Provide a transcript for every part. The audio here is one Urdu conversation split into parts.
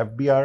FBR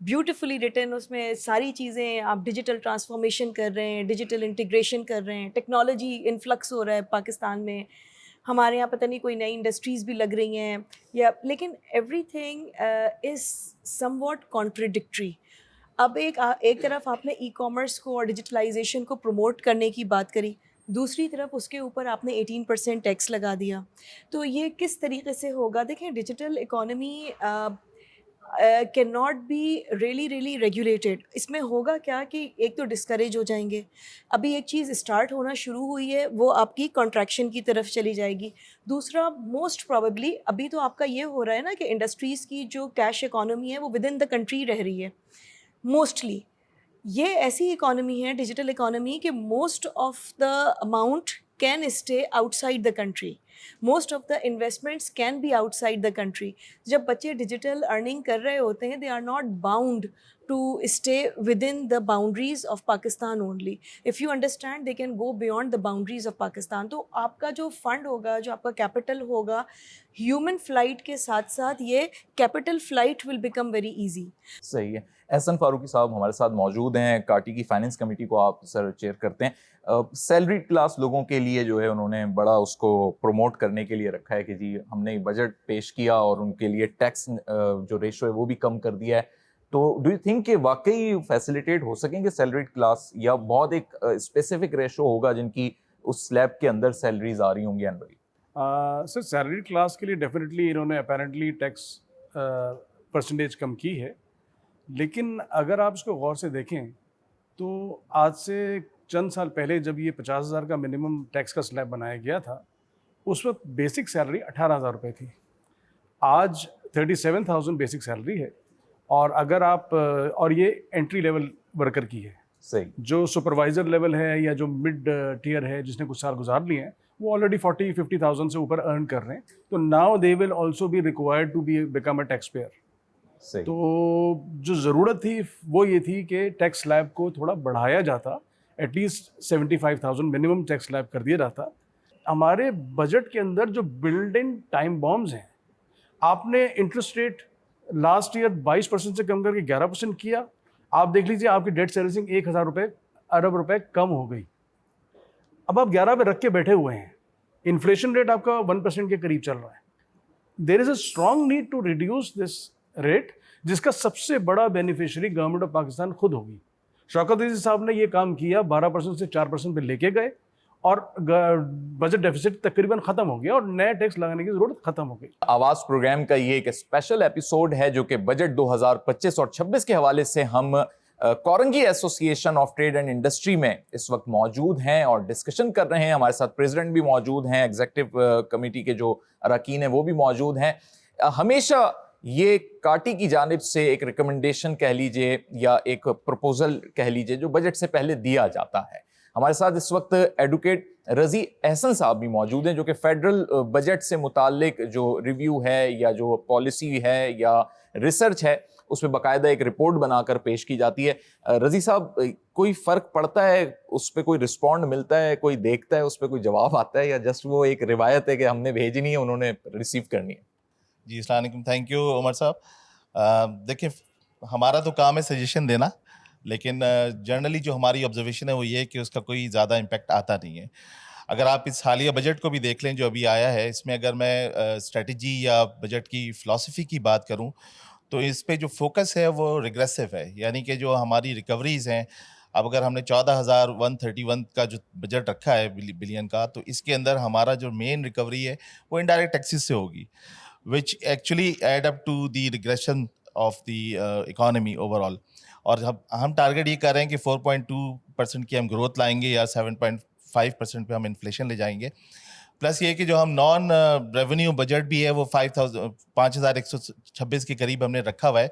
بیوٹیفلی ریٹن, اس میں ساری چیزیں, آپ ڈیجیٹل ٹرانسفارمیشن کر رہے ہیں, ڈیجیٹل انٹیگریشن کر رہے ہیں, ٹیکنالوجی انفلکس ہو رہا ہے پاکستان میں, ہمارے یہاں پتہ نہیں کوئی نئی انڈسٹریز بھی لگ رہی ہیں یا, لیکن everything is somewhat contradictory. اب ایک طرف آپ نے ای کامرس کو اور ڈیجیٹلائزیشن کو پروموٹ کرنے کی بات کری, دوسری طرف اس کے اوپر آپ نے 18% ٹیکس لگا دیا, تو یہ کس طریقے سے ہوگا؟ دیکھیں, digital economy can not be really regulated. اس میں ہوگا کیا کہ ایک تو ڈسکریج ہو جائیں گے, ابھی ایک چیز اسٹارٹ ہونا شروع ہوئی ہے, وہ آپ کی کانٹریکشن کی طرف چلی جائے گی. دوسرا, موسٹ پروبیبلی ابھی تو آپ کا یہ ہو رہا ہے نا کہ انڈسٹریز کی جو کیش اکانومی ہے وہ ود ان دا کنٹری رہ رہی ہے موسٹلی. یہ ایسی اکانومی ہے ڈیجیٹل اکانومی کہ most of the amount can stay outside the country, most of the investments can be outside the country. جب بچے ڈیجیٹل ارننگ کر رہے ہوتے ہیں, they are not bound to stay within the boundaries of Pakistan only. If you understand, they can go beyond the boundaries of Pakistan. تو آپ کا جو فنڈ ہوگا, جو آپ کا کیپٹل ہوگا, ہیومن فلائٹ کے ساتھ ساتھ یہ capital flight will become very easy. صحیح ہے. احسن فاروقی صاحب ہمارے ساتھ موجود ہیں, کاٹی کی فائنینس کمیٹی کو آپ سر چیئر کرتے ہیں. سیلریڈ کلاس لوگوں کے لیے جو ہے انہوں نے بڑا اس کو پروموٹ کرنے کے لیے رکھا ہے کہ جی ہم نے بجٹ پیش کیا اور ان کے لیے ٹیکس جو ریشو ہے وہ بھی کم کر دیا ہے. تو ڈو یو تھنک کہ واقعی فیسیلیٹیٹ ہو سکیں گے سیلریڈ کلاس, یا بہت ایک اسپیسیفک ریشو ہوگا جن کی اس سلیب کے اندر سیلریز آ رہی ہوں گی اینولی؟ سر, سیلریڈ کلاس کے لیے ڈیفینیٹلی انہوں نے اپیرنٹلی ٹیکس پرسنٹیج کم کی ہے, لیکن اگر آپ اس کو غور سے دیکھیں تو آج سے چند سال پہلے جب یہ 50,000 کا منیمم ٹیکس کا سلیب بنایا گیا تھا, اس وقت بیسک سیلری 18,000 روپے تھی. آج 37,000 بیسک سیلری ہے, اور اگر آپ اور یہ انٹری لیول ورکر کی ہے. صحیح. جو سپروائزر لیول ہے یا جو مڈ ٹیئر ہے جس نے کچھ سال گزار لیے ہیں, وہ آلریڈی 40-50,000 سے اوپر ارن کر رہے ہیں. تو now they will also be required to be become a taxpayer. تو جو ضرورت تھی وہ یہ تھی کہ ٹیکس سلیب کو تھوڑا بڑھایا جاتا, ایٹ لیسٹ 75,000 منیمم ٹیکس سلیب کر دیا جاتا. ہمارے بجٹ کے اندر جو بلڈ ان ٹائم بامز ہیں, آپ نے انٹرسٹ ریٹ لاسٹ ایئر 22% سے کم کر کے 11% کیا. آپ دیکھ لیجیے آپ کی ڈیٹ سروسنگ 1,000 ارب روپے کم ہو گئی. اب آپ 11 پہ رکھ کے بیٹھے ہوئے ہیں, انفلیشن ریٹ آپ کا 1% کے قریب چل رہا ہے. There is a strong need to reduce this rate, جس کا سب سے بڑا بینیفیشری گورنمنٹ آف پاکستان خود ہوگی. شوکت عزیز صاحب نے یہ کام کیا, 12% سے 4% پہ لے کے گئے, اور بجٹ ڈیفیسٹ تقریباً ختم ہو گیا اور نئے ٹیکس لگانے کی ضرورت ختم ہو گئی. آواز پروگرام کا یہ ایک اسپیشل ایپیسوڈ ہے جو کہ بجٹ 2025 اور 26 کے حوالے سے ہم کورنگی ایسوسی ایشن آف ٹریڈ اینڈ انڈسٹری میں اس وقت موجود ہیں اور ڈسکشن کر رہے ہیں. ہمارے ساتھ پریزیڈنٹ بھی موجود ہیں, ایگزیکٹو کمیٹی کے جو اراکین ہیں وہ بھی موجود ہیں. ہمیشہ یہ کاٹی کی جانب سے ایک ریکمنڈیشن کہہ لیجئے یا ایک پروپوزل کہہ لیجئے جو بجٹ سے پہلے دیا جاتا ہے. ہمارے ساتھ اس وقت ایڈوکیٹ رضی احسن صاحب بھی موجود ہیں جو کہ فیڈرل بجٹ سے متعلق جو ریویو ہے یا جو پالیسی ہے یا ریسرچ ہے اس پہ باقاعدہ ایک رپورٹ بنا کر پیش کی جاتی ہے. رضی صاحب, کوئی فرق پڑتا ہے اس پہ, کوئی رسپونڈ ملتا ہے, کوئی دیکھتا ہے اس پہ, کوئی جواب آتا ہے, یا جسٹ وہ ایک روایت ہے کہ ہم نے بھیجنی ہے انہوں نے ریسیو کرنی ہے؟ جی السلام علیکم, تھینک یو عمر صاحب. دیکھیں ہمارا تو کام ہے سجیشن دینا, لیکن جنرلی جو ہماری آبزرویشن ہے وہ یہ ہے کہ اس کا کوئی زیادہ امپیکٹ آتا نہیں ہے. اگر آپ اس حالیہ بجٹ کو بھی دیکھ لیں جو ابھی آیا ہے, اس میں اگر میں اسٹریٹجی یا بجٹ کی فلاسفی کی بات کروں تو اس پہ جو فوکس ہے وہ ریگریسو ہے, یعنی کہ جو ہماری ریکوریز ہیں, اب اگر ہم نے 14,131 کا جو بجٹ رکھا ہے بلین کا, تو اس کے اندر ہمارا جو مین ریکوری ہے وہ انڈائریکٹ ٹیکسز سے ہوگی, which actually add up to the regression of the economy overall. اور ہم ٹارگیٹ یہ کر رہے ہیں کہ 4.2% کی ہم گروتھ لائیں گے یا 7.5% پہ ہم انفلیشن لے جائیں گے. پلس یہ کہ جو ہم نان ریونیو بجٹ بھی ہے وہ 5,126 کے قریب ہم نے رکھا ہوا ہے,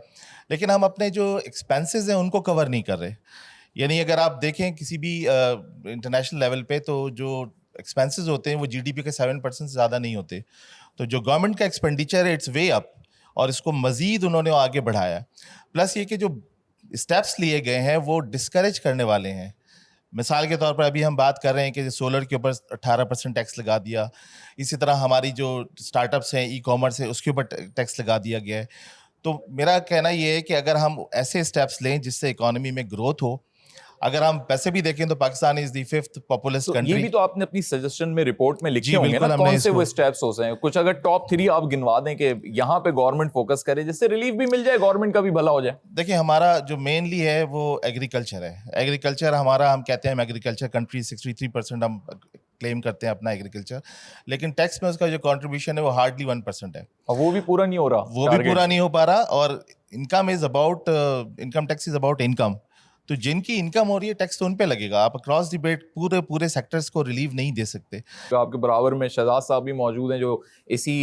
لیکن ہم اپنے جو ایکسپینسز ہیں ان کو کور نہیں کر رہے. یعنی اگر آپ دیکھیں کسی بھی انٹرنیشنل لیول پہ تو جو ایکسپینسز ہوتے ہیں وہ جی ڈی پی کے 7% سے زیادہ نہیں ہوتے. تو جو گورنمنٹ کا ایکسپینڈیچر ہے اٹس وے اپ, اور اس کو مزید انہوں نے آگے بڑھایا. پلس یہ کہ جو اسٹیپس لیے گئے ہیں وہ ڈسکریج کرنے والے ہیں. مثال کے طور پر ابھی ہم بات کر رہے ہیں کہ سولر کے اوپر 18% ٹیکس لگا دیا, اسی طرح ہماری جو اسٹارٹ اپس ہیں ای کامرس ہے اس کے اوپر ٹیکس لگا دیا گیا ہے. تو میرا کہنا یہ ہے کہ اگر ہم ایسے اسٹیپس لیں جس سے اکانومی میں گروتھ ہو. اگر ہم پیسے بھی دیکھیں تو پاکستان از دی 5th پاپولس یہ کنٹری. بھی تو آپ نے اپنی سجیشن میں رپورٹ میں لکھے جی، ہوں گے بالکل نا, ہم نے کون اس سے کو- وہ اسٹیپس ہو سکتے ہیں, کچھ اگر ٹاپ 3 آپ گنوا دیں کہ یہاں پہ گورنمنٹ فوکس کرے جس سے ریلیف بھی مل جائے, گورنمنٹ کا بھی بھلا ہو جائے. دیکھیں ہمارا جو مینلی ہے وہ ایگریکلچر ہے. ایگریکلچر ہمارا, ہم کہتے ہیں ہم ایگریکلچر کنٹری, 63% ہم کلیم کرتے ہیں اپنا ایگریکلچر, لیکن ٹیکس میں اس کا جو کنٹریبیوشن ہے وہ ہارڈلی 1% ہے. اور وہ بھی پورا نہیں ہو رہا, وہ بھی پورا نہیں ہو پا رہا. اور income is about, income tax is about income. تو جن کی انکم ہو رہی ہے ٹیکس تو ان پہ لگے گا. آپ اکراس دی بیٹ پورے سیکٹرز کو ریلیو نہیں دے سکتے. آپ کے برابر میں شہزاد صاحب بھی موجود ہیں جو اسی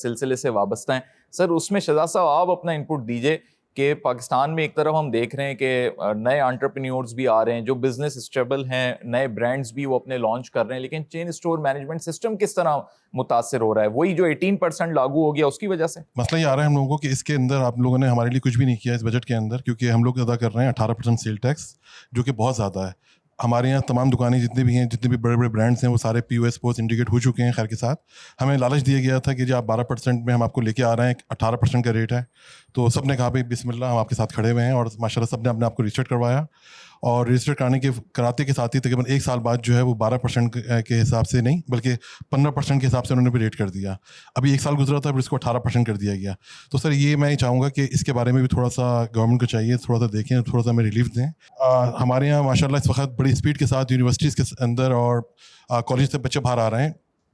سلسلے سے وابستہ ہیں. سر اس میں شہزاد صاحب آپ اپنا انپٹ دیجئے کہ پاکستان میں ایک طرف ہم دیکھ رہے ہیں کہ نئے انٹرپرینیورز بھی آ رہے ہیں جو بزنس اسٹیبل ہیں, نئے برانڈز بھی وہ اپنے لانچ کر رہے ہیں, لیکن چین اسٹور مینجمنٹ سسٹم کس طرح متاثر ہو رہا ہے؟ وہی جو 18% لاگو ہو گیا اس کی وجہ سے مسئلہ یہ آ رہا ہے ہم لوگوں کو کہ اس کے اندر آپ لوگوں نے ہمارے لیے کچھ بھی نہیں کیا اس بجٹ کے اندر, کیونکہ ہم لوگ ادا کر رہے ہیں 18% سیل ٹیکس, جو کہ بہت زیادہ ہے. ہمارے یہاں تمام دکانیں جتنے بھی ہیں, جتنے بھی بڑے بڑے برانڈس ہیں, وہ سارے POS پوسٹ انڈیکیٹ ہو چکے ہیں. خیر کے ساتھ ہمیں لالچ دیا گیا تھا کہ جی آپ 12% میں ہم آپ کو لے کے آ رہے ہیں, 18% کا ریٹ ہے. تو سب نے کہا بھائی بسم اللہ, ہم آپ کے ساتھ کھڑے ہوئے ہیں, اور ماشاء اللہ سب نے اپنے آپ کو رجسٹر کروایا. اور رجسٹر کراتے کے ساتھ ہی تقریباً 1 سال بعد جو ہے وہ 12% کے حساب سے نہیں بلکہ 15% کے حساب سے انہوں نے بھی ریٹ کر دیا. ابھی 1 سال گزرا تھا پھر اس کو 18% کر دیا گیا. تو سر یہ میں چاہوں گا کہ اس کے بارے میں بھی تھوڑا سا گورنمنٹ کو چاہیے, تھوڑا سا دیکھیں, تھوڑا سا ہمیں ریلیف دیں. ہمارے یہاں ماشاء اللہ اس وقت بڑی اسپیڈ کے ساتھ یونیورسٹیز کے اندر اور کالج سے بچے باہر آ رہے ہیں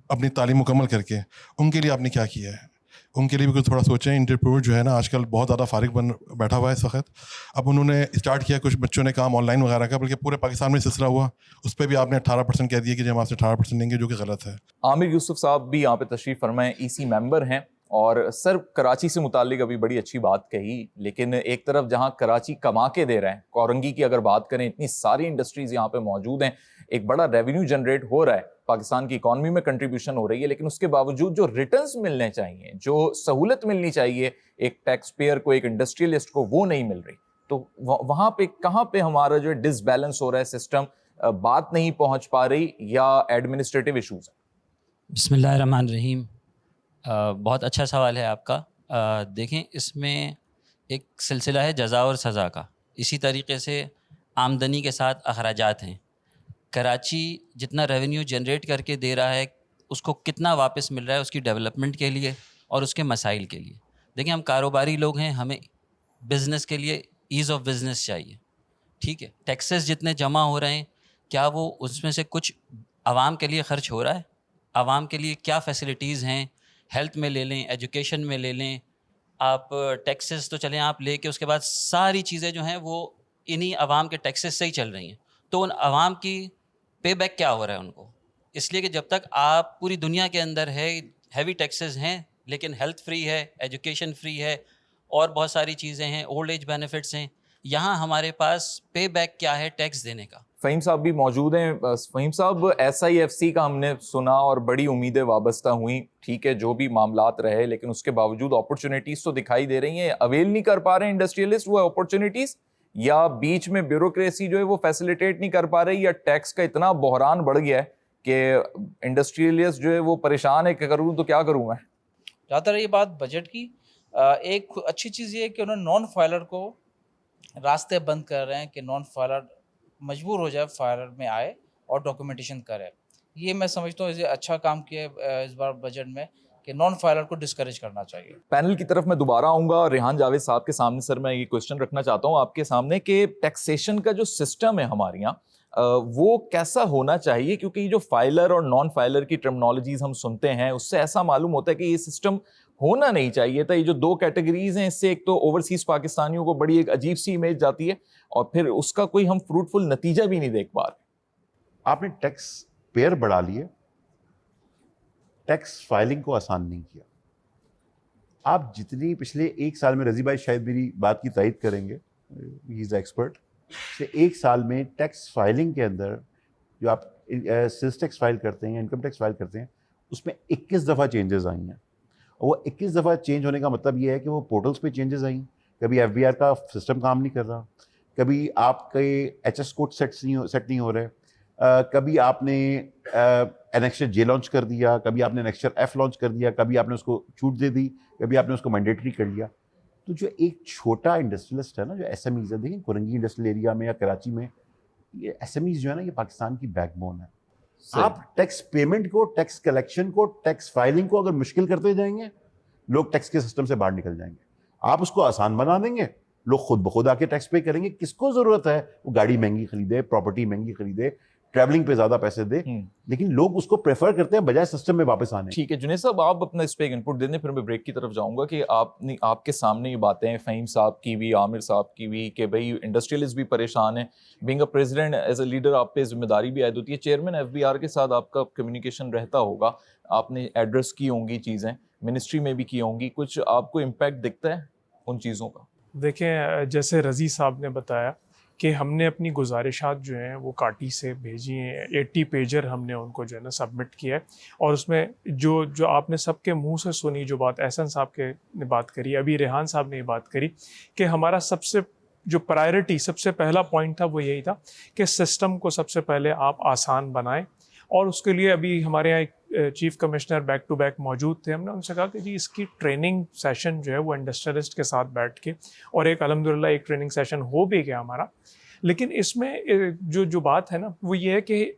اپنی تعلیم مکمل کر کے. ان کے لیے آپ نے کیا کیا ہے؟ ان کے لیے بھی کچھ تھوڑا سوچیں. انٹرپرینور جو ہے نا آج کل بہت زیادہ فارغ بیٹھا ہوا ہے اس وقت. اب انہوں نے اسٹارٹ کیا, کچھ بچوں نے کام آن لائن وغیرہ کا, بلکہ پورے پاکستان میں سلسلہ ہوا, اس پہ بھی آپ نے 18% کہہ دیا کہ ہم آپ سے 18% لیں گے, جو کہ غلط ہے. عامر یوسف صاحب بھی یہاں پہ تشریف فرمائیں, EC ممبر ہیں. اور سر کراچی سے متعلق ابھی بڑی اچھی بات کہی, لیکن ایک طرف جہاں کراچی کما کے دے رہا ہے, کورنگی کی اگر بات کریں, اتنی ساری انڈسٹریز یہاں پہ موجود ہیں, ایک بڑا ریونیو جنریٹ ہو رہا ہے, پاکستان کی اکانومی میں کنٹریبیوشن ہو رہی ہے, لیکن اس کے باوجود جو ریٹرنز ملنے چاہیے, جو سہولت ملنی چاہیے ایک ٹیکس پیئر کو, ایک انڈسٹریلسٹ کو, وہ نہیں مل رہی. تو وہاں پہ کہاں پہ ہمارا جو ڈس بیلنس ہو رہا ہے سسٹم, بات نہیں پہنچ پا رہی یا ایڈمنسٹریٹو ایشوز ہیں؟ بسم اللہ الرحمن الرحیم. بہت اچھا سوال ہے آپ کا. دیکھیں اس میں ایک سلسلہ ہے جزا اور سزا کا. اسی طریقے سے آمدنی کے ساتھ اخراجات ہیں. کراچی جتنا ریونیو جنریٹ کر کے دے رہا ہے, اس کو کتنا واپس مل رہا ہے اس کی ڈیولپمنٹ کے لیے اور اس کے مسائل کے لیے. دیکھیں ہم کاروباری لوگ ہیں, ہمیں بزنس کے لیے ایز آف بزنس چاہیے, ٹھیک ہے. ٹیکسز جتنے جمع ہو رہے ہیں, کیا وہ اس میں سے کچھ عوام کے لیے خرچ ہو رہا ہے؟ عوام کے لیے کیا فیسلٹیز ہیں؟ ہیلتھ میں لے لیں, ایجوکیشن میں لے لیں, آپ ٹیکسز تو چلیں آپ لے کے اس کے بعد ساری چیزیں جو ہیں وہ انہی عوام کے ٹیکسز سے ہی چل رہی ہیں. تو ان عوام کی پے بیک کیا ہو رہا ہے ان کو؟ اس لیے کہ جب تک آپ پوری دنیا کے اندر ہے ہیوی ٹیکسز ہیں لیکن ہیلتھ فری ہے, ایجوکیشن فری ہے, اور بہت ساری چیزیں ہیں, اولڈ ایج بینیفٹس ہیں, یہاں ہمارے پاس پے بیک کیا ہے ٹیکس دینے کا؟ فہیم صاحب بھی موجود ہیں. فہیم صاحب, SIFC کا ہم نے سنا اور بڑی امیدیں وابستہ ہوئیں, ٹھیک ہے, جو بھی معاملات رہے, لیکن اس کے باوجود اپرچونیٹیز تو دکھائی دے رہی ہیں. اویل نہیں کر پا رہے ہیں انڈسٹریلسٹ وہ اپرچونیٹیز, یا بیچ میں بیوروکریسی جو ہے وہ فیسیلیٹیٹ نہیں کر پا رہی, یا ٹیکس کا اتنا بحران بڑھ گیا ہے کہ انڈسٹریلسٹ جو ہے وہ پریشان ہے کہ کروں تو کیا کروں میں. جہاں تک رہی بات بجٹ کی, ایک اچھی چیز یہ ہے کہ انہوں نے نان فائلر کو راستے بند کر رہے ہیں کہ نان فائلر مجبور ہو جائے فائلر میں آئے اور ڈاکومنٹیشن کرے. یہ میں سمجھتا ہوں اچھا کام کیا ہے اس بار بجٹ میں کہ نان فائلر کو ڈسکریج کرنا چاہیے. پینل کی طرف میں دوبارہ آؤں گا. ریحان جاوید صاحب کے سامنے سر میں یہ کوشچن رکھنا چاہتا ہوں آپ کے سامنے کہ ٹیکسیشن کا جو سسٹم ہے ہمارے یہاں وہ کیسا ہونا چاہیے, کیونکہ یہ جو فائلر اور نان فائلر کی ٹرمنالوجیز ہم سنتے ہیں اس سے ایسا معلوم ہوتا ہے کہ یہ سسٹم ہونا نہیں چاہیے تھا. یہ جو 2 کیٹیگریز ہیں, اس سے ایک تو اوورسیز پاکستانیوں کو بڑی ایک عجیب سی امیج جاتی ہے, اور پھر اس کا کوئی ہم فروٹفل نتیجہ بھی نہیں دیکھ پا رہے. آپ نے ٹیکس پیئر بڑھا لیے, ٹیکس فائلنگ کو آسان نہیں کیا. آپ جتنی پچھلے 1 سال میں, رضی بھائی شاید میری بات کی تائید کریں گے, ہی از ایکسپرٹ, پچھلے 1 سال میں ٹیکس فائلنگ کے اندر جو آپ سیلز ٹیکس فائل کرتے ہیں, انکم ٹیکس فائل کرتے ہیں, اس میں 21 دفعہ چینجز آئی ہیں. اور وہ 21 دفعہ چینج ہونے کا مطلب یہ ہے کہ وہ پورٹلس پہ چینجز آئیں, کبھی FBR کا سسٹم کام نہیں کر رہا, کبھی آپ کے HS کوڈ سیٹ نہیں ہو رہے, کبھی آپ نے انیکسچر J لانچ کر دیا, کبھی آپ نے انیکسچر F لانچ کر دیا, کبھی آپ نے اس کو چھوٹ دے دی, کبھی آپ نے اس کو مینڈیٹری کر لیا. تو جو ایک چھوٹا انڈسٹریلسٹ ہے نا, جو ایس ایم ایز ہے, دیکھیں کرنگی انڈسٹریل ایریا میں یا کراچی میں, یہ ایس ایم ایز جو ہے نا, یہ پاکستان کی بیک بون ہے. آپ ٹیکس پیمنٹ کو, ٹیکس کلیکشن کو, ٹیکس فائلنگ کو اگر مشکل کرتے جائیں گے, لوگ ٹیکس کے سسٹم سے باہر نکل جائیں گے. آپ اس کو آسان بنا دیں گے, لوگ خود بخود آ کے ٹیکس پے کریں گے. کس کو ضرورت ہے وہ گاڑی مہنگی خریدے, پراپرٹی مہنگی خریدے, ٹریولنگ پہ زیادہ پیسے دے, لیکن لوگ اس کو پریفر کرتے ہیں بجائے سسٹم میں واپس آنے. ٹھیک ہے جنید صاحب, آپ اپنا اس پہ ایک انپٹ دے دیں, پھر میں بریک کی طرف جاؤں گا. کہ آپ کے سامنے یہ باتیں فہیم صاحب کی بھی, عامر صاحب کی بھی, کہ بھائی انڈسٹریلسٹ بھی پریشان ہیں. Being a president, as a leader, آپ پہ ذمہ داری بھی عائد ہوتی ہے. چیئرمین ایف بی آر کے ساتھ آپ کا کمیونیکیشن رہتا ہوگا, آپ نے ایڈریس کی ہوں گی چیزیں, منسٹری میں بھی کی ہوں گی, کچھ آپ کو امپیکٹ دکھتا ہے ان چیزوں کا؟ دیکھیں, جیسے رضی صاحب نے بتایا کہ ہم نے اپنی گزارشات جو ہیں وہ کاٹی سے بھیجی ہیں, 80 پیجر ہم نے ان کو جو ہے نا سبمٹ کیا ہے. اور اس میں جو آپ نے سب کے منہ سے سنی جو بات, احسن صاحب کے نے بات کری, ابھی ریحان صاحب نے یہ بات کری کہ ہمارا سب سے جو پرائرٹی, سب سے پہلا پوائنٹ تھا وہ یہی تھا کہ سسٹم کو سب سے پہلے آپ آسان بنائیں. اور اس کے لیے ابھی ہمارے یہاں ایک chief commissioner back to back موجود تھے. ہم نے ان سے کہا کہ جی اس کی ٹریننگ سیشن جو ہے وہ انڈسٹریلسٹ کے ساتھ بیٹھ کے, اور ایک الحمدللہ ایک ٹریننگ سیشن ہو بھی گیا ہمارا. لیکن اس میں جو بات ہے نا وہ یہ ہے کہ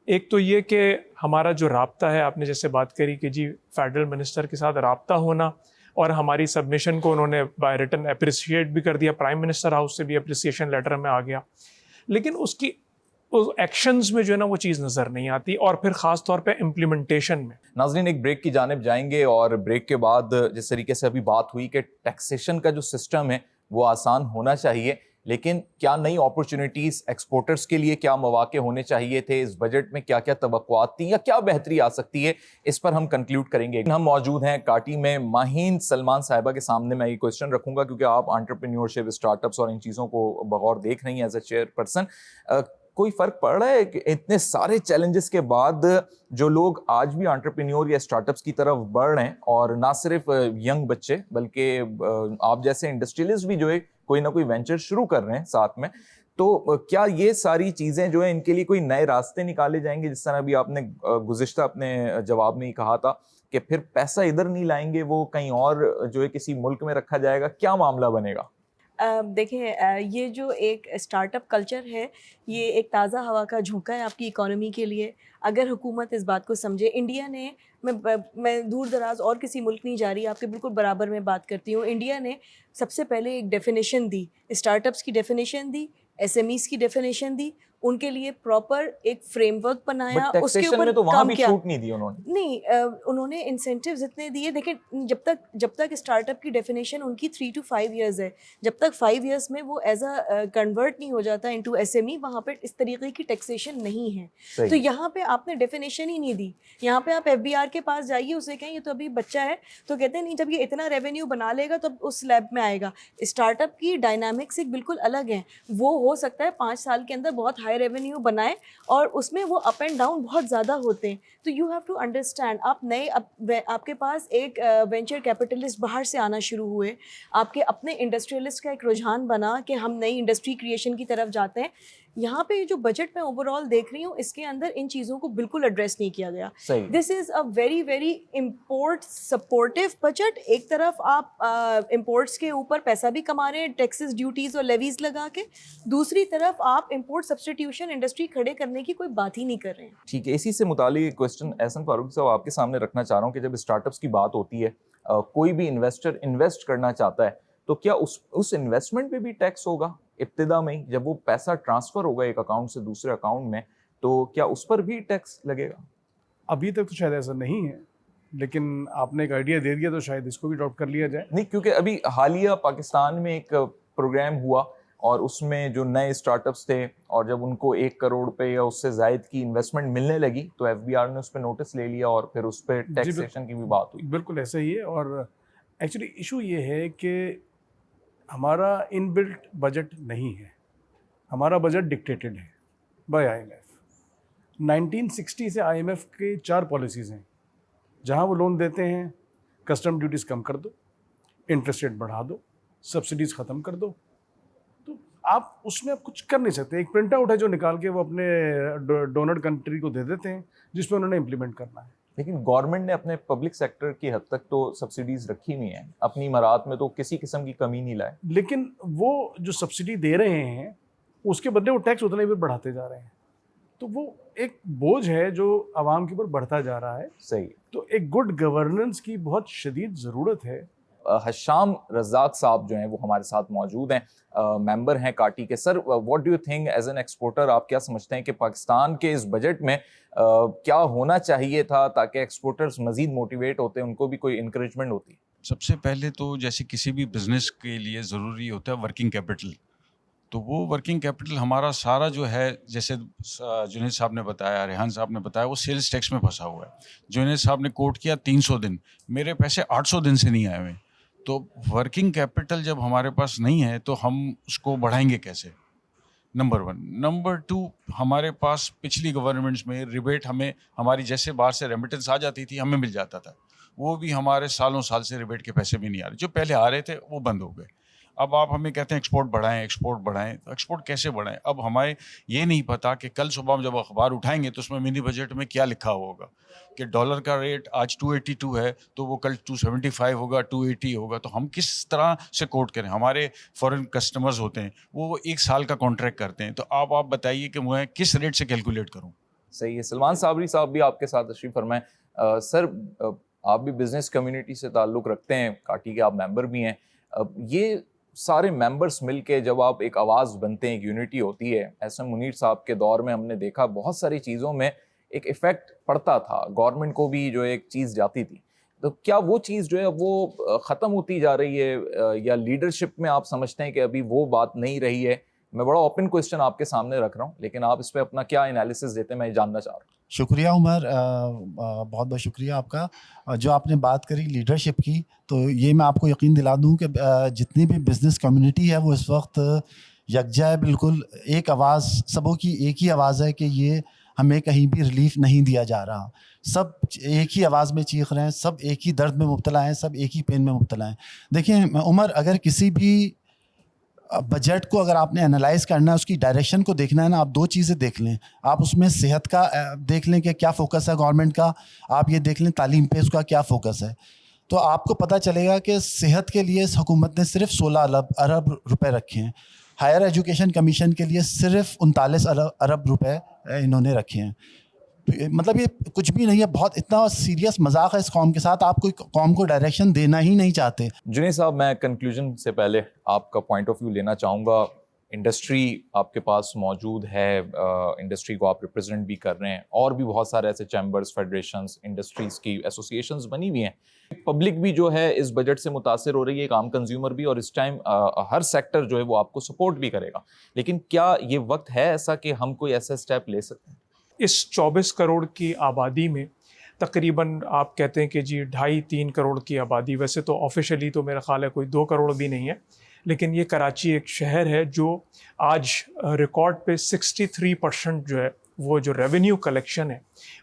ایک تو یہ کہ ہمارا جو رابطہ ہے, آپ نے جیسے بات کری کہ جی فیڈرل منسٹر کے ساتھ رابطہ ہونا, اور ہماری سبمیشن کو انہوں نے بائی ریٹن اپریشیٹ بھی کر دیا, پرائم منسٹر ہاؤس سے بھی اپریسیشن لیٹر میں آ گیا. لیکن اس کی ایکشنز میں جو ہے نا وہ چیز نظر نہیں آتی, اور پھر خاص طور پہ امپلیمنٹیشن میں. ناظرین, ایک بریک کی جانب جائیں گے, اور بریک کے بعد جس طریقے سے ابھی بات ہوئی کہ ٹیکسیشن کا جو سسٹم ہے وہ آسان ہونا چاہیے, لیکن کیا نئی اپرچونٹیز ایکسپورٹرز کے لیے, کیا مواقع ہونے چاہیے تھے, اس بجٹ میں کیا کیا توقعات تھیں, یا کیا بہتری آ سکتی ہے, اس پر ہم کنکلیوڈ کریں گے. ہم موجود ہیں کاٹی میں ماہین سلمان صاحبہ کے سامنے. میں یہ کوشچن رکھوں گا کیونکہ آپ انٹرپرینیورشپ, اسٹارٹ اپس اور ان چیزوں کو بغور دیکھ رہی ہیں ایز اے چیئر پرسن. کوئی فرق پڑ رہا ہے کہ اتنے سارے چیلنجز کے بعد جو لوگ آج بھی انٹرپرینیور یا اسٹارٹ اپس کی طرف بڑھ رہے ہیں, اور نہ صرف ینگ بچے بلکہ آپ جیسے انڈسٹریلسٹ بھی جو ہے کوئی نہ کوئی وینچر شروع کر رہے ہیں ساتھ میں, تو کیا یہ ساری چیزیں جو ہیں ان کے لیے کوئی نئے راستے نکالے جائیں گے؟ جس طرح ابھی آپ نے گزشتہ اپنے جواب میں ہی کہا تھا کہ پھر پیسہ ادھر نہیں لائیں گے, وہ کہیں اور جو ہے کسی ملک میں رکھا جائے گا, کیا معاملہ بنے گا؟ دیکھیں, یہ جو ایک اسٹارٹ اپ کلچر ہے یہ ایک تازہ ہوا کا جھونکا ہے آپ کی اکانومی کے لیے. اگر حکومت اس بات کو سمجھے, انڈیا نے, میں دور دراز اور کسی ملک نہیں جا رہی, آپ کے بالکل برابر میں بات کرتی ہوں, انڈیا نے سب سے پہلے ایک ڈیفینیشن دی, اسٹارٹ اپس کی ڈیفینیشن دی, ایس ایم ایز کی ڈیفینیشن دی, ان کے لیے پراپر ایک فریم ورک بنایا, اس کے اوپر کام کیا. نہیں, انہوں نے انسینٹیوز اتنے دیے. دیکھیں, جب تک اسٹارٹ اپ کی ڈیفینیشن ان کی 3 to 5 ایئرز ہے, جب تک 5 ایئرس میں وہ ایز اے کنورٹ نہیں ہو جاتا انٹو ایس ایم ای, وہاں پہ اس طریقے کی ٹیکسیشن نہیں ہے. تو یہاں پہ آپ نے ڈیفینیشن ہی نہیں دی. یہاں پہ آپ ایف بی آر کے پاس جائیے, اسے کہیں یہ تو ابھی بچہ ہے, تو کہتے ہیں نہیں, جب یہ اتنا ریونیو بنا لے گا تو اس لیب میں آئے گا. اسٹارٹ اپ کی ڈائنامکس ایک بالکل الگ ہیں. وہ ہو سکتا ہے 5 سال کے اندر بہت ہائی ریونیو بنائے, اور اس میں وہ اپ اینڈ ڈاؤن بہت زیادہ ہوتے ہیں. تو یو ہیو ٹو انڈرسٹینڈ, آپ کے پاس ایک وینچر کیپٹلسٹ باہر سے آنا شروع ہوئے, آپ کے اپنے انڈسٹریلسٹ کا ایک رجحان بنا کہ ہم نئی انڈسٹری کریشن کی طرف جاتے ہیں. یہاں پہ جو بجٹ میں اوور آل دیکھ رہی ہوں, اس کے اندر ان چیزوں کو بالکل ایڈریس نہیں کیا گیا. This is a very very import supportive budget. ایک طرف آپ امپورٹس کے اوپر پیسہ بھی کما رہے ہیں, ٹیکسز, ڈیوٹیز اور لیویز لگا کے, دوسری طرف آپ امپورٹ سبسٹیٹیوشن انڈسٹری کھڑے کرنے کی کوئی بات ہی نہیں کر رہے ہیں. ٹھیک ہے, اسی سے متعلق ایک کوشچن احسن فاروق صاحب آپ کے سامنے رکھنا چاہ رہا ہوں کہ جب اسٹارٹ اپس کی بات ہوتی ہے, کوئی بھی انویسٹر انویسٹ کرنا چاہتا ہے, تو کیا اس انویسٹمنٹ پہ بھی ٹیکس ہوگا ابتدا میں ہی؟ جب وہ پیسہ ٹرانسفر ہوگا ایک اکاؤنٹ سے دوسرے اکاؤنٹ میں, تو کیا اس پر بھی ٹیکس لگے گا؟ ابھی تک تو شاید ایسا نہیں ہے, لیکن آپ نے ایک آئیڈیا دے دیا تو شاید اس کو بھی ڈراپ کر لیا جائے. نہیں, کیونکہ ابھی حالیہ پاکستان میں ایک پروگرام ہوا, اور اس میں جو نئے اسٹارٹ اپس تھے, اور جب ان کو 1 کروڑ روپے یا اس سے زائد کی انویسٹمنٹ ملنے لگی, تو ایف بی آر نے اس پہ نوٹس لے لیا, اور پھر اس پہ ٹیکسیشن کی بھی بات ہوئی. بالکل ایسا ہی ہے. اور ایکچولی ایشو یہ ہے کہ ہمارا ان بلٹ بجٹ نہیں ہے, ہمارا بجٹ ڈکٹیٹڈ ہے بائی آئی ایم ایف. 1960 سے آئی ایم ایف کے 4 پالیسیز ہیں, جہاں وہ لون دیتے ہیں, کسٹم ڈیوٹیز کم کر دو, انٹرسٹ ریٹ بڑھا دو, سبسڈیز ختم کر دو. تو آپ اس میں آپ کچھ کر نہیں سکتے. ایک پرنٹ آؤٹ ہے جو نکال کے وہ اپنے ڈونر کنٹری کو دے دیتے ہیں, جس پہ انہوں نے امپلیمنٹ کرنا ہے. لیکن گورنمنٹ نے اپنے پبلک سیکٹر کی حد تک تو سبسڈیز رکھی ہوئی ہیں، اپنی امارات میں تو کسی قسم کی کمی نہیں لائے. لیکن وہ جو سبسڈی دے رہے ہیں اس کے بدلے وہ ٹیکس اتنے بھی بڑھاتے جا رہے ہیں، تو وہ ایک بوجھ ہے جو عوام کے اوپر بڑھتا جا رہا ہے. صحیح. تو ایک گڈ گورننس کی بہت شدید ضرورت ہے. حشام رزاق صاحب جو ہیں وہ ہمارے ساتھ موجود ہیں، ممبر ہیں کاٹی کے. Sir, what do you think as an exporter, آپ کیا سمجھتے ہیں کہ پاکستان کے اس بجٹ میں کیا ہونا چاہیے تھا تاکہ ایکسپورٹرز مزید موٹیویٹ ہوتے، ان کو بھی کوئی انکریجمنٹ ہوتی؟ سب سے پہلے تو جیسے کسی بھی بزنس کے لیے ضروری ہوتا ہے ورکنگ کیپٹل، تو وہ ورکنگ کیپٹل ہمارا سارا جو ہے، جیسے جنید صاحب نے بتایا، ریحان صاحب نے بتایا، وہ سیلز ٹیکس میں پھنسا ہوا ہے. جنید صاحب نے کوٹ کیا 300 دن، میرے پیسے 800 دن سے نہیں آئے ہوئے. تو ورکنگ کیپٹل جب ہمارے پاس نہیں ہے تو ہم اس کو بڑھائیں گے کیسے؟ نمبر 1. نمبر 2، ہمارے پاس پچھلی گورنمنٹس میں ریبیٹ ہمیں ہماری جیسے باہر سے ریمیٹنس آ جاتی تھی ہمیں مل جاتا تھا، وہ بھی ہمارے سالوں سال سے ریبیٹ کے پیسے بھی نہیں آ رہے، جو پہلے آ رہے تھے وہ بند ہو گئے. اب آپ ہمیں کہتے ہیں ایکسپورٹ بڑھائیں، ایکسپورٹ بڑھائیں، تو ایکسپورٹ کیسے بڑھائیں؟ اب ہمیں یہ نہیں پتا کہ کل صبح ہم جب اخبار اٹھائیں گے تو اس میں منی بجٹ میں کیا لکھا ہوگا کہ ڈالر کا ریٹ آج 282 ہے تو وہ کل 275 ہوگا، 280 ہوگا. تو ہم کس طرح سے کوٹ کریں؟ ہمارے فورن کسٹمرز ہوتے ہیں وہ 1 سال کا کانٹریکٹ کرتے ہیں، تو آپ بتائیے کہ میں کس ریٹ سے کیلکولیٹ کروں؟ صحیح ہے. سلمان صابری صاحب بھی آپ کے ساتھ تشریف فرمائیں. سر، آپ بھی بزنس کمیونٹی سے تعلق رکھتے ہیں، کاٹی کے آپ ممبر بھی ہیں. یہ سارے ممبرس مل کے جب آپ ایک آواز بنتے ہیں، ایک یونٹی ہوتی ہے، ایس ایم منیر صاحب کے دور میں ہم نے دیکھا بہت ساری چیزوں میں ایک ایفیکٹ پڑتا تھا، گورنمنٹ کو بھی جو ایک چیز جاتی تھی. تو کیا وہ چیز جو ہے وہ ختم ہوتی جا رہی ہے، یا لیڈرشپ میں آپ سمجھتے ہیں کہ ابھی وہ بات نہیں رہی ہے؟ میں بڑا اوپن کوسچن آپ کے سامنے رکھ رہا ہوں، لیکن آپ اس پہ اپنا کیا انالیسس دیتے ہیں میں جاننا چاہ رہا ہوں. شکریہ عمر، بہت بہت شکریہ آپ کا. جو آپ نے بات کری لیڈرشپ کی، تو یہ میں آپ کو یقین دلا دوں کہ جتنی بھی بزنس کمیونٹی ہے وہ اس وقت یکجا ہے، بالکل ایک آواز، سبوں کی ایک ہی آواز ہے کہ یہ ہمیں کہیں بھی ریلیف نہیں دیا جا رہا. سب ایک ہی آواز میں چیخ رہے ہیں، سب ایک ہی درد میں مبتلا ہیں، سب ایک ہی پین میں مبتلا ہیں. دیکھیں عمر، اگر کسی بھی بجٹ کو اگر آپ نے انالائز کرنا ہے، اس کی ڈائریکشن کو دیکھنا ہے نا، آپ 2 چیزیں دیکھ لیں. آپ اس میں صحت کا دیکھ لیں کہ کیا فوکس ہے گورنمنٹ کا، آپ یہ دیکھ لیں تعلیم پہ اس کا کیا فوکس ہے، تو آپ کو پتہ چلے گا کہ صحت کے لیے اس حکومت نے صرف 16 ارب روپے رکھے ہیں. ہائر ایجوکیشن کمیشن کے لیے صرف 39 ارب روپے انہوں نے رکھے ہیں. مطلب یہ کچھ بھی نہیں ہے، بہت اتنا سیریس مذاق ہے اس قوم کے ساتھ. آپ کوئی قوم کو ڈائریکشن دینا ہی نہیں چاہتے. جنید صاحب، میں کنکلوژن سے پہلے آپ کا پوائنٹ آف ویو لینا چاہوں گا. انڈسٹری آپ کے پاس موجود ہے، انڈسٹری کو آپ ریپرزینٹ بھی کر رہے ہیں، اور بھی بہت سارے ایسے چیمبرز، فیڈریشنز، انڈسٹریز کی ایسوسیشنز بنی ہوئی ہیں. پبلک بھی جو ہے اس بجٹ سے متاثر ہو رہی ہے، ایک عام کنزیومر بھی، اور اس ٹائم ہر سیکٹر جو ہے وہ آپ کو سپورٹ بھی کرے گا. لیکن کیا یہ وقت ہے ایسا کہ ہم کوئی ایسا اسٹیپ لے سکتے ہیں؟ اس 24 کروڑ کی آبادی میں تقریباً آپ کہتے ہیں کہ جی 2.5-3 کروڑ کی آبادی، ویسے تو آفیشلی تو میرا خیال ہے کوئی 2 کروڑ بھی نہیں ہے، لیکن یہ کراچی ایک شہر ہے جو آج ریکارڈ پہ 63% جو ہے وہ جو ریونیو کلیکشن ہے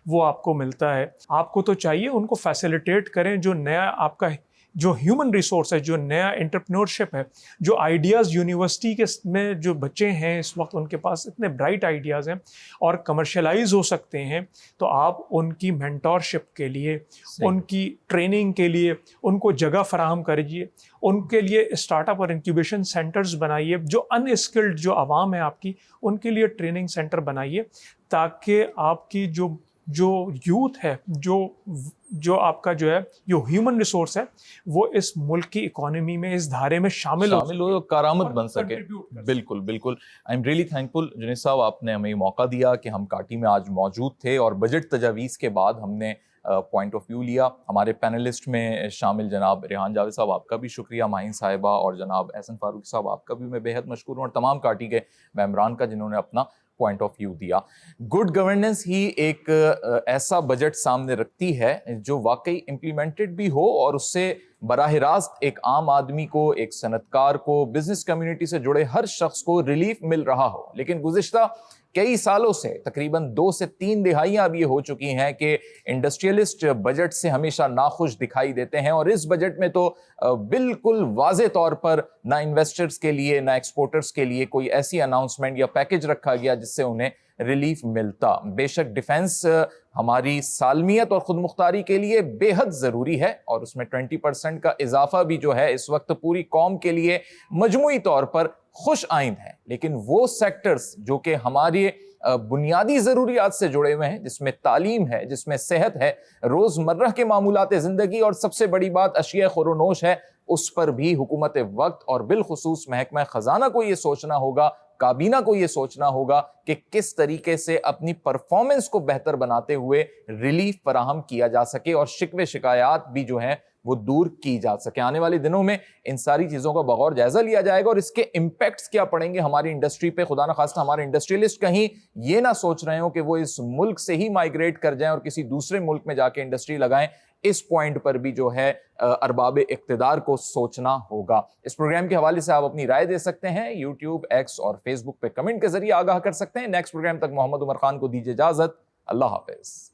وہ آپ کو ملتا ہے. آپ کو تو چاہیے ان کو فیسیلیٹیٹ کریں، جو نیا آپ کا جو ہیومن ریسورس ہے، جو نیا انٹرپرینورشپ ہے، جو آئیڈیاز یونیورسٹی کے میں جو بچے ہیں اس وقت ان کے پاس اتنے برائٹ آئیڈیاز ہیں اور کمرشلائز ہو سکتے ہیں، تو آپ ان کی مینٹورشپ کے لیے، ان کی ٹریننگ کے لیے ان کو جگہ فراہم کریے، ان کے لیے اسٹارٹ اپ اور انکیوبیشن سینٹرز بنائیے. جو ان اسکلڈ جو عوام ہے آپ کی، ان کے لیے ٹریننگ سینٹر بنائیے، تاکہ آپ کی جو یوتھ ہے، جو آپ کا جو ہے جو ہیومن ریسورس ہے، وہ اس ملک کی اکانومی میں اس دھارے میں شامل ہو، کارآمد بن سکے. بالکل بالکل. I am really thankful Junaid صاحب، آپ نے ہمیں یہ موقع دیا کہ ہم کاٹی میں آج موجود تھے، اور بجٹ تجاویز کے بعد ہم نے پوائنٹ آف ویو لیا. ہمارے پینلسٹ میں شامل جناب ریحان جاوید صاحب، آپ کا بھی شکریہ، ماہین صاحبہ اور جناب احسن فاروقی صاحب، آپ کا بھی میں بے حد مشکور ہوں، اور تمام کاٹی کے ممبران کا جنہوں نے اپنا پوائنٹ آف ویو دیا. گڈ گورننس ہی ایک ایسا بجٹ سامنے رکھتی ہے جو واقعی امپلیمنٹڈ بھی ہو، اور اس سے براہ راست ایک عام آدمی کو، ایک صنعت کار کو، بزنس کمیونٹی سے جڑے ہر شخص کو ریلیف مل رہا ہو. لیکن گزشتہ کئی سالوں سے تقریباً 2 سے 3 دہائیاں اب یہ ہو چکی ہیں کہ انڈسٹریلسٹ بجٹ سے ہمیشہ ناخوش دکھائی دیتے ہیں، اور اس بجٹ میں تو بالکل واضح طور پر نہ انویسٹرز کے لیے نہ ایکسپورٹرز کے لیے کوئی ایسی اناؤنسمنٹ یا پیکج رکھا گیا جس سے انہیں ریلیف ملتا۔ بے شک ڈیفنس ہماری سالمیت اور خود مختاری کے لیے بے حد ضروری ہے، اور اس میں 20% کا اضافہ بھی جو ہے اس وقت پوری قوم کے لیے مجموعی طور پر خوش آئند ہے۔ لیکن وہ سیکٹرز جو کہ ہمارے بنیادی ضروریات سے جڑے ہوئے ہیں، جس میں تعلیم ہے، جس میں صحت ہے، روزمرہ کے معمولات زندگی، اور سب سے بڑی بات اشیاء خورونوش ہے، اس پر بھی حکومت وقت اور بالخصوص محکمہ خزانہ کو یہ سوچنا ہوگا، کابینہ کو یہ سوچنا ہوگا کہ کس طریقے سے اپنی پرفارمنس کو بہتر بناتے ہوئے ریلیف فراہم کیا جا سکے اور شکوے شکایات بھی جو ہیں وہ دور کی جا سکے۔ آنے والے دنوں میں ان ساری چیزوں کا بغور جائزہ لیا جائے گا، اور اس کے امپیکٹس کیا پڑیں گے ہماری انڈسٹری پہ۔ خدا نہ خواستہ ہمارے انڈسٹریلسٹ کہیں یہ نہ سوچ رہے ہوں کہ وہ اس ملک سے ہی مائیگریٹ کر جائیں اور کسی دوسرے ملک میں جا کے انڈسٹری لگائیں، اس پوائنٹ پر بھی جو ہے ارباب اقتدار کو سوچنا ہوگا۔ اس پروگرام کے حوالے سے آپ اپنی رائے دے سکتے ہیں، یوٹیوب، ایکس اور فیس بک پہ کمنٹ کے ذریعے آگاہ کر سکتے ہیں۔ نیکسٹ پروگرام تک محمد عمر خان کو دیجیے اجازت، اللہ حافظ۔